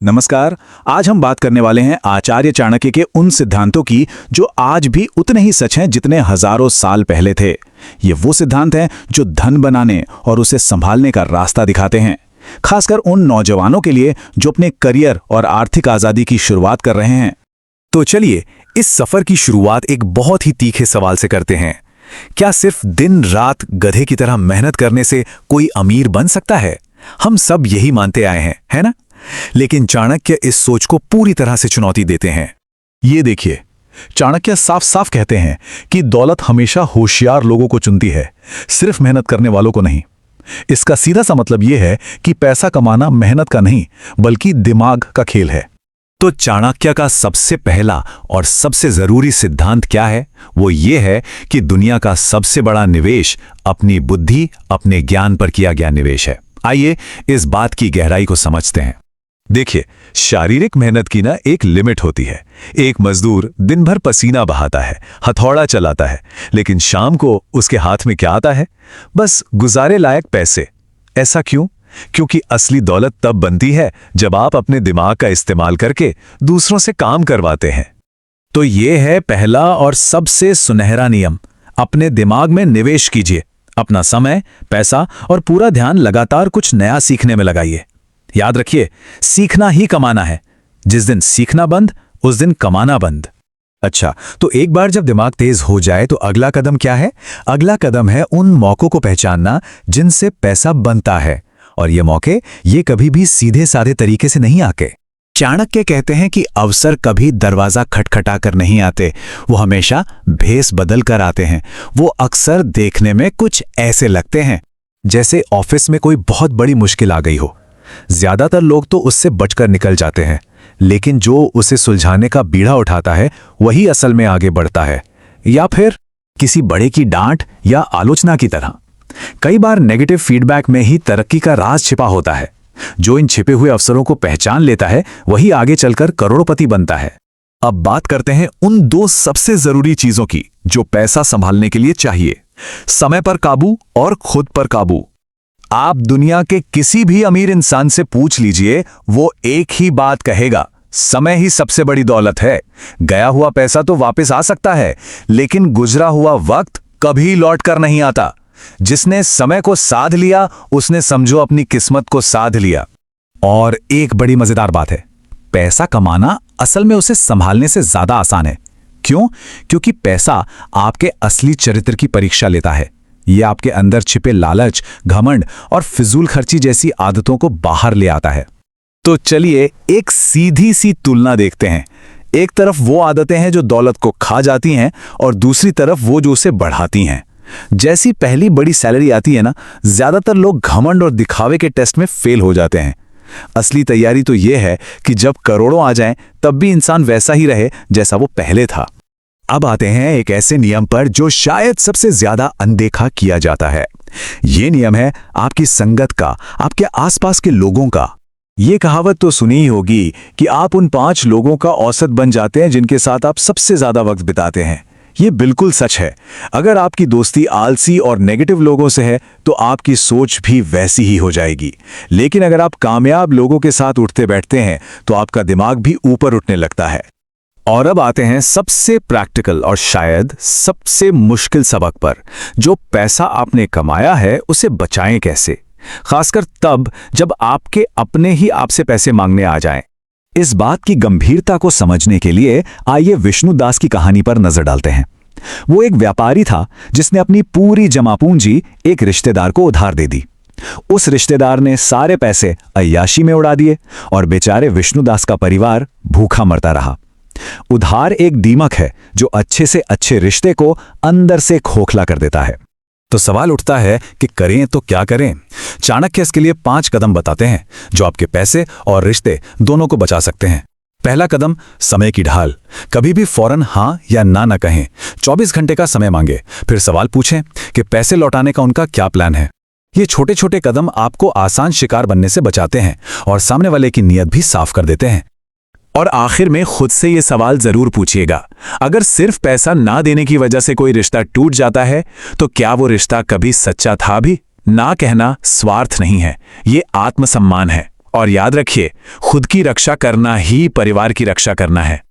नमस्कार। आज हम बात करने वाले हैं आचार्य चाणक्य के उन सिद्धांतों की जो आज भी उतने ही सच हैं जितने हजारों साल पहले थे। ये वो सिद्धांत हैं जो धन बनाने और उसे संभालने का रास्ता दिखाते हैं, खासकर उन नौजवानों के लिए जो अपने करियर और आर्थिक आज़ादी की शुरुआत कर रहे हैं। तो चलिए इस सफर की शुरुआत एक बहुत ही तीखे सवाल से करते हैं। क्या सिर्फ दिन रात गधे की तरह मेहनत करने से कोई अमीर बन सकता है? हम सब यही मानते आए हैं, है ना? लेकिन चाणक्य इस सोच को पूरी तरह से चुनौती देते हैं। ये देखिए, चाणक्य साफ साफ कहते हैं कि दौलत हमेशा होशियार लोगों को चुनती है, सिर्फ मेहनत करने वालों को नहीं। इसका सीधा सा मतलब यह है कि पैसा कमाना मेहनत का नहीं बल्कि दिमाग का खेल है। तो चाणक्य का सबसे पहला और सबसे जरूरी सिद्धांत क्या है? वो ये है कि दुनिया का सबसे बड़ा निवेश अपनी बुद्धि, अपने ज्ञान पर किया गया निवेश है। आइए इस बात की गहराई को समझते हैं। देखिए, शारीरिक मेहनत की ना एक लिमिट होती है। एक मजदूर दिन भर पसीना बहाता है, हथौड़ा चलाता है, लेकिन शाम को उसके हाथ में क्या आता है? बस गुजारे लायक पैसे। ऐसा क्यों? क्योंकि असली दौलत तब बनती है जब आप अपने दिमाग का इस्तेमाल करके दूसरों से काम करवाते हैं। तो ये है पहला और सबसे सुनहरा नियम। अपने दिमाग में निवेश कीजिए। अपना समय, पैसा और पूरा ध्यान लगातार कुछ नया सीखने में लगाइए। याद रखिए, सीखना ही कमाना है। जिस दिन सीखना बंद, उस दिन कमाना बंद। अच्छा, तो एक बार जब दिमाग तेज हो जाए तो अगला कदम क्या है? अगला कदम है उन मौकों को पहचानना जिनसे पैसा बनता है। और ये मौके ये कभी भी सीधे साधे तरीके से नहीं आके। चाणक्य कहते हैं कि अवसर कभी दरवाजा खटखटा कर नहीं आते, वो हमेशा भेस बदल कर आते हैं। वो अक्सर देखने में कुछ ऐसे लगते हैं जैसे ऑफिस में कोई बहुत बड़ी मुश्किल आ गई हो। ज्यादातर लोग तो उससे बचकर निकल जाते हैं, लेकिन जो उसे सुलझाने का बीड़ा उठाता है वही असल में आगे बढ़ता है। या फिर किसी बड़े की डांट या आलोचना की तरह। कई बार नेगेटिव फीडबैक में ही तरक्की का राज छिपा होता है। जो इन छिपे हुए अवसरों को पहचान लेता है वही आगे चलकर करोड़पति बनता है। अब बात करते हैं उन दो सबसे जरूरी चीजों की जो पैसा संभालने के लिए चाहिए: समय पर काबू और खुद पर काबू। आप दुनिया के किसी भी अमीर इंसान से पूछ लीजिए, वो एक ही बात कहेगा, समय ही सबसे बड़ी दौलत है। गया हुआ पैसा तो वापस आ सकता है, लेकिन गुजरा हुआ वक्त कभी लौट कर नहीं आता। जिसने समय को साध लिया, उसने समझो अपनी किस्मत को साध लिया। और एक बड़ी मजेदार बात है, पैसा कमाना असल में उसे संभालने से ज्यादा आसान है। क्यों? क्योंकि पैसा आपके असली चरित्र की परीक्षा लेता है। ये आपके अंदर छिपे लालच, घमंड और फिजूल खर्ची जैसी आदतों को बाहर ले आता है। तो चलिए एक सीधी सी तुलना देखते हैं। एक तरफ वो आदतें हैं जो दौलत को खा जाती हैं और दूसरी तरफ वो जो उसे बढ़ाती हैं। जैसी पहली बड़ी सैलरी आती है ना, ज्यादातर लोग घमंड और दिखावे के टेस्ट में फेल हो जाते हैं। असली तैयारी तो ये है कि जब करोड़ों आ जाएं, तब भी इंसान वैसा ही रहे जैसा वो पहले था। अब आते हैं एक ऐसे नियम पर जो शायद सबसे ज्यादा अनदेखा किया जाता है। ये नियम है आपकी संगत का, आपके आसपास के लोगों का। ये कहावत तो सुनी ही होगी कि आप उन 5 लोगों का औसत बन जाते हैं जिनके साथ आप सबसे ज्यादा वक्त बिताते हैं। ये बिल्कुल सच है। अगर आपकी दोस्ती आलसी और नेगेटिव लोगों से है तो आपकी सोच भी वैसी ही हो जाएगी। लेकिन अगर आप कामयाब लोगों के साथ उठते बैठते हैं तो आपका दिमाग भी ऊपर उठने लगता है। और अब आते हैं सबसे प्रैक्टिकल और शायद सबसे मुश्किल सबक पर। जो पैसा आपने कमाया है उसे बचाएं कैसे, खासकर तब जब आपके अपने ही आपसे पैसे मांगने आ जाएं। इस बात की गंभीरता को समझने के लिए आइए विष्णुदास की कहानी पर नजर डालते हैं। वो एक व्यापारी था जिसने अपनी पूरी जमा पूंजी एक रिश्तेदार को उधार दे दी। उस रिश्तेदार ने सारे पैसे अय्याशी में उड़ा दिए और बेचारे विष्णुदास का परिवार भूखा मरता रहा। उधार एक दीमक है जो अच्छे से अच्छे रिश्ते को अंदर से खोखला कर देता है। तो सवाल उठता है कि करें तो क्या करें? चाणक्य इसके लिए 5 कदम बताते हैं जो आपके पैसे और रिश्ते दोनों को बचा सकते हैं। पहला कदम, समय की ढाल। कभी भी फौरन हाँ या ना न कहें। 24 घंटे का समय मांगे, फिर सवाल पूछें कि पैसे लौटाने का उनका क्या प्लान है। ये छोटे छोटे कदम आपको आसान शिकार बनने से बचाते हैं और सामने वाले की नीयत भी साफ कर देते हैं। और आखिर में खुद से ये सवाल जरूर पूछिएगा, अगर सिर्फ पैसा ना देने की वजह से कोई रिश्ता टूट जाता है तो क्या वो रिश्ता कभी सच्चा था भी? ना कहना स्वार्थ नहीं है, ये आत्मसम्मान है। और याद रखिए, खुद की रक्षा करना ही परिवार की रक्षा करना है।